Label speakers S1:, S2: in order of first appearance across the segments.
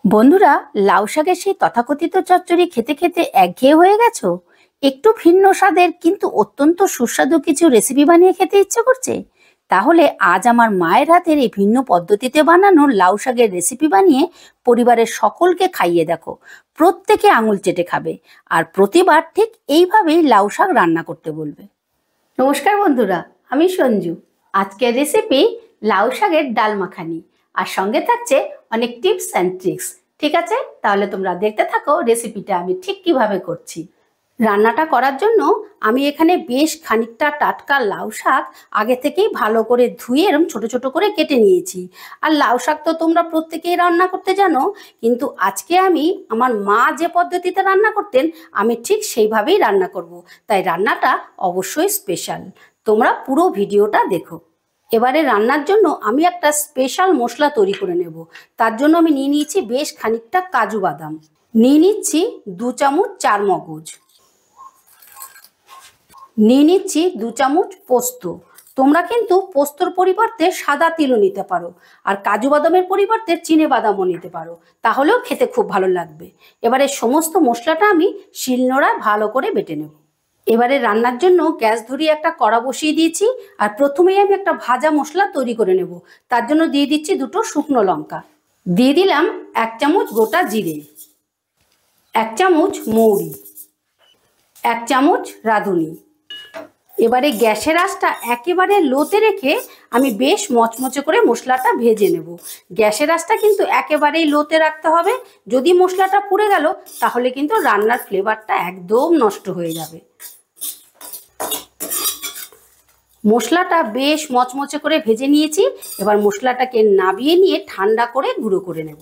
S1: বন্ধুরা, লাউ শাকের সেই তথাকথিত চচ্চড়ি খেতে খেতে একঘেয়ে হয়ে গেছো? একটু ভিন্ন স্বাদের কিন্তু অত্যন্ত সুস্বাদু কিছু রেসিপি বানিয়ে খেতে ইচ্ছে করছে? তাহলে আজ আমার মায়ের হাতের এই ভিন্ন পদ্ধতিতে বানানো লাউ শাকের রেসিপি বানিয়ে পরিবারের সকলকে খাইয়ে দেখো। প্রত্যেকে আঙুল চেটে খাবে আর প্রতিবার ঠিক এইভাবেই লাউ শাক রান্না করতে বলবে। নমস্কার বন্ধুরা, আমি সঞ্জু। আজকের রেসিপি লাউ শাকের ডাল মাখানি, আর সঙ্গে থাকছে অনেক টিপস অ্যান্ড ট্রিক্স। ঠিক আছে, তাহলে তোমরা দেখতে থাকো রেসিপিটা আমি ঠিক কিভাবে করছি। রান্নাটা করার জন্য আমি এখানে বেশ খানিকটা টাটকা লাউ শাক আগে থেকেই ভালো করে ধুয়ে এরকম ছোট ছোট করে কেটে নিয়েছি। আর লাউ শাক তো তোমরা প্রত্যেকেই রান্না করতে জানো, কিন্তু আজকে আমি আমার মা যে পদ্ধতিতে রান্না করতেন আমি ঠিক সেইভাবেই রান্না করব। তাই রান্নাটা অবশ্যই স্পেশাল। তোমরা পুরো ভিডিওটা দেখো। এবারে রান্নার জন্য আমি একটা স্পেশাল মশলা তৈরি করে নেব। তার জন্য আমি নিয়ে নিয়েছি বেশ খানিকটা কাজু বাদাম, নিয়ে নিচ্ছি 2 চামচ চারমগজ, নিয়ে নিচ্ছি 2 চামচ পোস্ত। তোমরা কিন্তু পোস্তর পরিবর্তে সাদা তিলও নিতে পারো, আর কাজু বাদামের পরিবর্তে চিনে বাদামও নিতে পারো, তাহলেও খেতে খুব ভালো লাগবে। এবারে সমস্ত মশলাটা আমি শিলনোড়ায় ভালো করে বেটে নেব। এবারে রান্নার জন্য গ্যাস ধরিয়ে একটা কড়া বসিয়ে দিয়েছি, আর প্রথমেই আমি একটা ভাজা মশলা তৈরি করে নেব। তার জন্য দিয়ে দিচ্ছি 2টো শুকনো লঙ্কা, দিয়ে দিলাম 1 চামচ গোটা জিরে, 1 চামচ মৌরি, 1 চামচ রাঁধুনি। এবারে গ্যাসের আঁচটা একেবারে লোতে রেখে আমি বেশ মচমচে করে মশলাটা ভেজে নেব। গ্যাসের আঁচটা কিন্তু একেবারেই লোতে রাখতে হবে। যদি মশলাটা পুড়ে গেল তাহলে কিন্তু রান্নার ফ্লেভারটা একদম নষ্ট হয়ে যাবে। মশলাটা বেশ মচমচে করে ভেজে নিয়েছি। এবার মশলাটাকে নাবিয়ে নিয়ে ঠান্ডা করে গুঁড়ো করে নেব।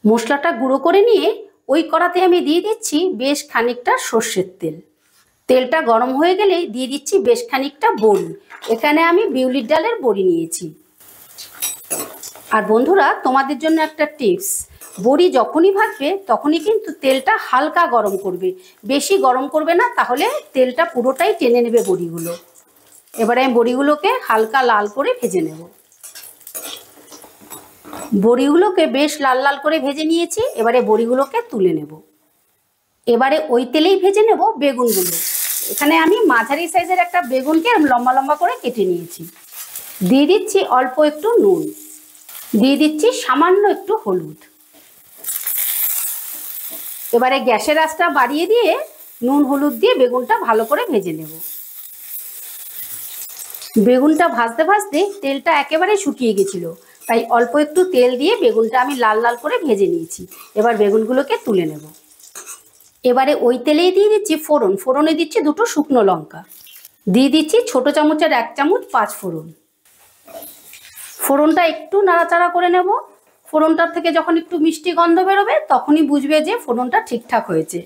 S1: মশলাটা গুঁড়ো করে নিয়ে ওই কড়াতে আমি দিয়ে দিচ্ছি বেশ খানিকটা সর্ষের তেল। তেলটা গরম হয়ে গেলে দিয়ে দিচ্ছি বেশ খানিকটা বড়ি। এখানে আমি বিউলির ডালের বড়ি নিয়েছি। আর বন্ধুরা, তোমাদের জন্য একটা টিপস, বড়ি যখনই ভাজবে তখনই কিন্তু তেলটা হালকা গরম করবে, বেশি গরম করবে না, তাহলে তেলটা পুরোটাই টেনে নেবে বড়িগুলো। এবারে আমি বড়িগুলোকে হালকা লাল করে ভেজে নেব। বড়িগুলোকে বেশ লাল লাল করে ভেজে নিয়েছি। এবারে বড়িগুলোকে তুলে নেব। এবারে ওই তেলেই ভেজে নেব বেগুনগুলো। এখানে আমি মাঝারি সাইজের একটা বেগুনকে লম্বা লম্বা করে কেটে নিয়েছি। দিয়ে দিচ্ছি অল্প একটু নুন, দিয়ে দিচ্ছি সামান্য একটু হলুদ। এবারে গ্যাসের আঁচটা বাড়িয়ে দিয়ে নুন হলুদ দিয়ে বেগুনটা ভালো করে ভেজে নেব। বেগুনটা ভাজতে ভাজতে তেলটা একেবারে শুকিয়ে গেছিল, তাই অল্প একটু তেল দিয়ে বেগুনটা আমি লাল লাল করে ভেজে নিয়েছি। এবার বেগুনগুলোকে তুলে নেব। এবারে ওই তেলেই দিয়ে দিচ্ছি ফোড়ন। ফোড়নে দিচ্ছি 2টো শুকনো লঙ্কা, দিয়ে দিচ্ছি ছোট চামচের 1 চামচ 5 ফোড়ন। ফোড়নটা একটু নাড়াচাড়া করে নেব। ফোড়নটার থেকে যখন একটু মিষ্টি গন্ধ বেরোবে তখনই বুঝবে যে ফোড়নটা ঠিকঠাক হয়েছে।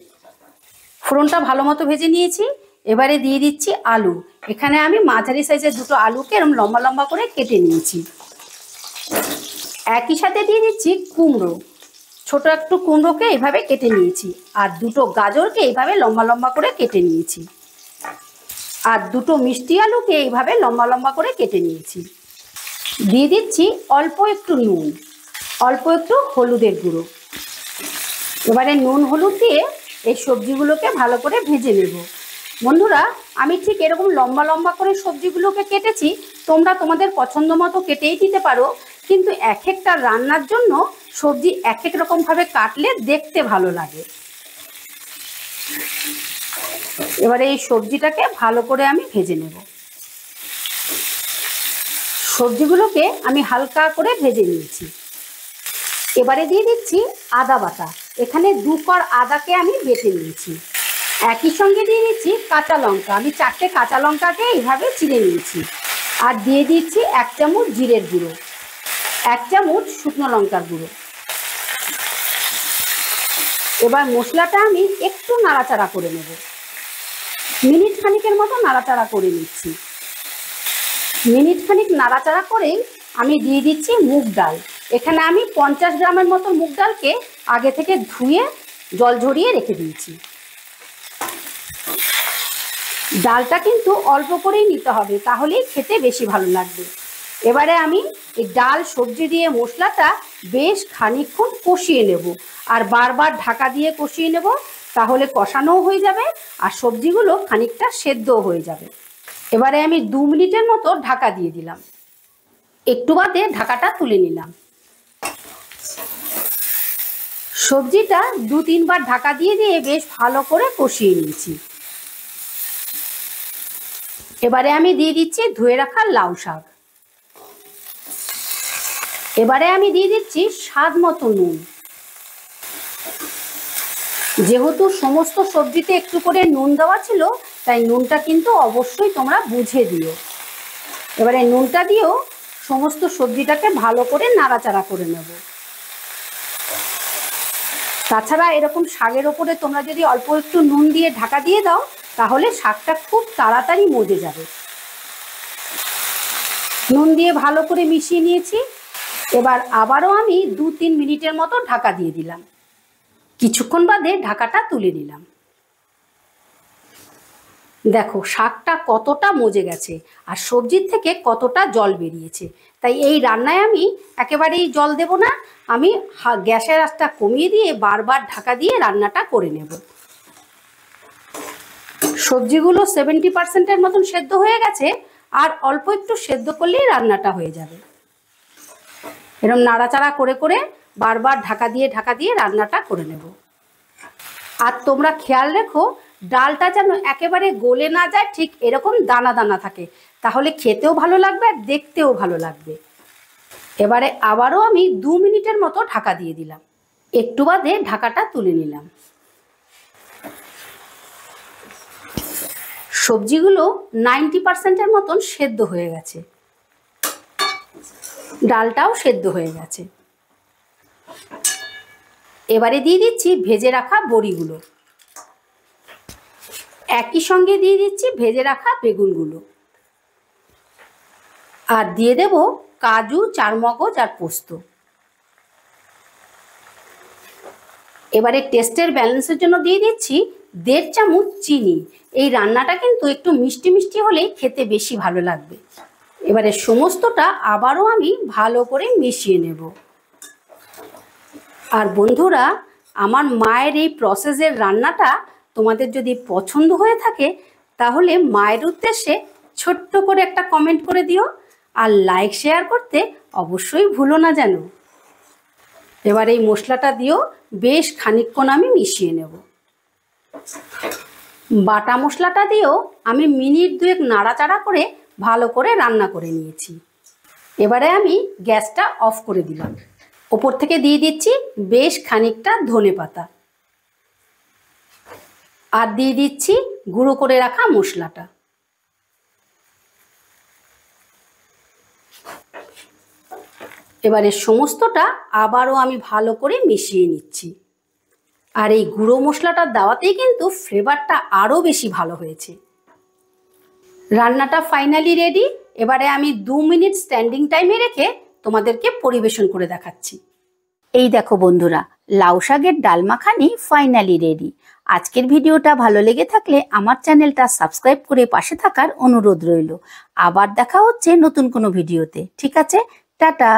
S1: ফোড়নটা ভালো মতো ভেজে নিয়েছি। এবারে দিয়ে দিচ্ছি আলু। এখানে আমি মাঝারি সাইজের 2টো আলুকে এরকম লম্বা লম্বা করে কেটে নিয়েছি। একই সাথে দিয়ে দিচ্ছি কুমড়ো। ছোট একটু কুমড়োকে এইভাবে কেটে নিয়েছি, আর 2টো গাজরকে এইভাবে লম্বা লম্বা করে কেটে নিয়েছি, আর 2টো মিষ্টি আলুকে এইভাবে লম্বা লম্বা করে কেটে নিয়েছি। দিয়ে দিচ্ছি অল্প একটু নুন, অল্প একটু হলুদের গুঁড়ো। এবারে নুন হলুদ দিয়ে এই সবজিগুলোকে ভালো করে ভেজে নেব। বন্ধুরা, আমি ঠিক এরকম লম্বা লম্বা করে সবজিগুলোকে কেটেছি। তোমরা তোমাদের পছন্দ মতো কেটেই দিতে পারো, কিন্তু এক একটা রান্নার জন্য সবজি এক এক রকমভাবে কাটলে দেখতে ভালো লাগে। এবারে এই সবজিটাকে ভালো করে আমি ভেজে নেব। সবজিগুলোকে আমি হালকা করে ভেজে নিয়েছি। এবারে দিয়ে দিচ্ছি আদা বাটা। এখানে 2 কোয়া আদাকে আমি বেটে নিয়েছি। একই সঙ্গে দিয়ে দিচ্ছি কাঁচা লঙ্কা। আমি 4টে কাঁচা লঙ্কাকে এইভাবে চিড়ে নিয়েছি। আর দিয়ে দিচ্ছি 1 চামচ জিরের গুঁড়ো, 1 চামচ শুকনো লঙ্কার গুঁড়ো। এবার মশলাটা আমি একটু নাড়াচাড়া করে নেব। মিনিট খানিকের মতো নাড়াচাড়া করে নিচ্ছি। মিনিট খানিক নাড়াচাড়া করেই আমি দিয়ে দিচ্ছি মুগ ডাল। এখানে আমি 50 গ্রামের মতো মুগ ডালকে আগে থেকে ধুয়ে জল ঝরিয়ে রেখে দিয়েছি। ডালটা কিন্তু অল্প করেই নিতে হবে, তাহলেই খেতে বেশি ভালো লাগবে। এবারে আমি এই ডাল সবজি দিয়ে মশলাটা বেশ খানিকক্ষণ কষিয়ে নেব, আর বারবার ঢাকা দিয়ে কষিয়ে নেব, তাহলে কষানোও হয়ে যাবে আর সবজিগুলো খানিকটা সেদ্ধও হয়ে যাবে। এবারে আমি 2 মিনিটের মতো ঢাকা দিয়ে দিলাম। একটু বাদে ঢাকাটা তুলে নিলাম। সবজিটা 2-3 বার ঢাকা দিয়ে বেশ ভালো করে কষিয়ে নিয়েছি। এবারে আমি দিয়ে দিচ্ছি ধুয়ে রাখা লাউ শাক। এবারে আমি দিয়ে দিচ্ছি স্বাদ মতো নুন। যেহেতু সমস্ত সবজিতে একটু করে নুন দেওয়া ছিল, তাই নুনটা কিন্তু অবশ্যই তোমরা বুঝে দিও। এবারে নুনটা দিয়েও সমস্ত সবজিটাকে ভালো করে নাড়াচাড়া করে নেব। তাছাড়া এরকম শাকের ওপরে তোমরা যদি অল্প একটু নুন দিয়ে ঢাকা দিয়ে দাও, তাহলে শাকটা খুব তাড়াতাড়ি মজে যাবে। নুন দিয়ে ভালো করে মিশিয়ে নিয়েছি। এবার আবারও আমি 2-3 মিনিটের মতো ঢাকা দিয়ে দিলাম। কিছুক্ষণ বাদে ঢাকাটা তুলে নিলাম। দেখো শাকটা কতটা মজে গেছে আর সবজির থেকে কতটা জল বেরিয়েছে। তাই এই রান্নায় আমি একেবারেই জল দেব না, আমি গ্যাসের আঁচটা কমিয়ে দিয়ে বারবার ঢাকা দিয়ে রান্নাটা করে নেব। সবজিগুলো 70% মতন সেদ্ধ হয়ে গেছে, আর অল্প একটু সেদ্ধ করলেই রান্নাটা হয়ে যাবে। এরকম নাড়াচাড়া করে করে বারবার ঢাকা দিয়ে রান্নাটা করে নেব। আর তোমরা খেয়াল রেখো ডালটা যেন একেবারে গলে না যায়, ঠিক এরকম দানা দানা থাকে, তাহলে খেতেও ভালো লাগবে আর দেখতেও ভালো লাগবে। এবারে আবারও আমি 2 মিনিটের মতো ঢাকা দিয়ে দিলাম। একটু বাদে ঢাকাটা তুলে নিলাম। সবজিগুলো 90%-এর মতন সেদ্ধ হয়ে গেছে, ডালটাও সেদ্ধ হয়ে গেছে। এবারে দিয়ে দিচ্ছি ভেজে রাখা বড়িগুলো, একই সঙ্গে দিয়ে দিচ্ছি ভেজে রাখা বেগুনগুলো, আর দিয়ে দেব কাজু, চারমগজ আর পোস্ত। এবারে টেস্টের ব্যালেন্সের জন্য দিয়ে দিচ্ছি 1.5 চামচ চিনি। এই রান্নাটা কিন্তু একটু মিষ্টি মিষ্টি হলেই খেতে বেশি ভালো লাগবে। এবারে সমস্তটা আবারও আমি ভালো করে মিশিয়ে নেব। আর বন্ধুরা, আমার মায়ের এই প্রসেসের রান্নাটা তোমাদের যদি পছন্দ হয়ে থাকে, তাহলে মায়ের উদ্দেশ্যে ছোট্ট করে একটা কমেন্ট করে দিও, আর লাইক শেয়ার করতে অবশ্যই ভুলো না যেন। এবার এই মশলাটা দিয়েও বেশ খানিকক্ষণ আমি মিশিয়ে নেব। বাটা মশলাটা দিয়েও আমি মিনিট 2 নাড়াচাড়া করে ভালো করে রান্না করে নিয়েছি। এবারে আমি গ্যাসটা অফ করে দিলাম। ওপর থেকে দিয়ে দিচ্ছি বেশ খানিকটা ধনেপাতা, আর দিয়ে দিচ্ছি গুঁড়ো করে রাখা মশলাটা। এবারে সমস্তটা আবারও আমি ভালো করে মিশিয়ে নিচ্ছি। আর এই গুঁড়ো মশলাটা দেওয়াতেই কিন্তু ফ্লেভারটা আরও বেশি ভালো হয়েছে। রান্নাটা ফাইনালি রেডি। এবারে আমি 2 মিনিট স্ট্যান্ডিং টাইমে রেখে তোমাদেরকে পরিবেশন করে দেখাচ্ছি। এই দেখো বন্ধুরা, লাউ শাকের ডাল মাখানি ফাইনালি রেডি। আজকের ভিডিওটা ভালো লেগে থাকলে আমার চ্যানেলটা সাবস্ক্রাইব করে পাশে থাকার অনুরোধ রইল। আবার দেখা হচ্ছে নতুন কোনো ভিডিওতে। ঠিক আছে, টাটা।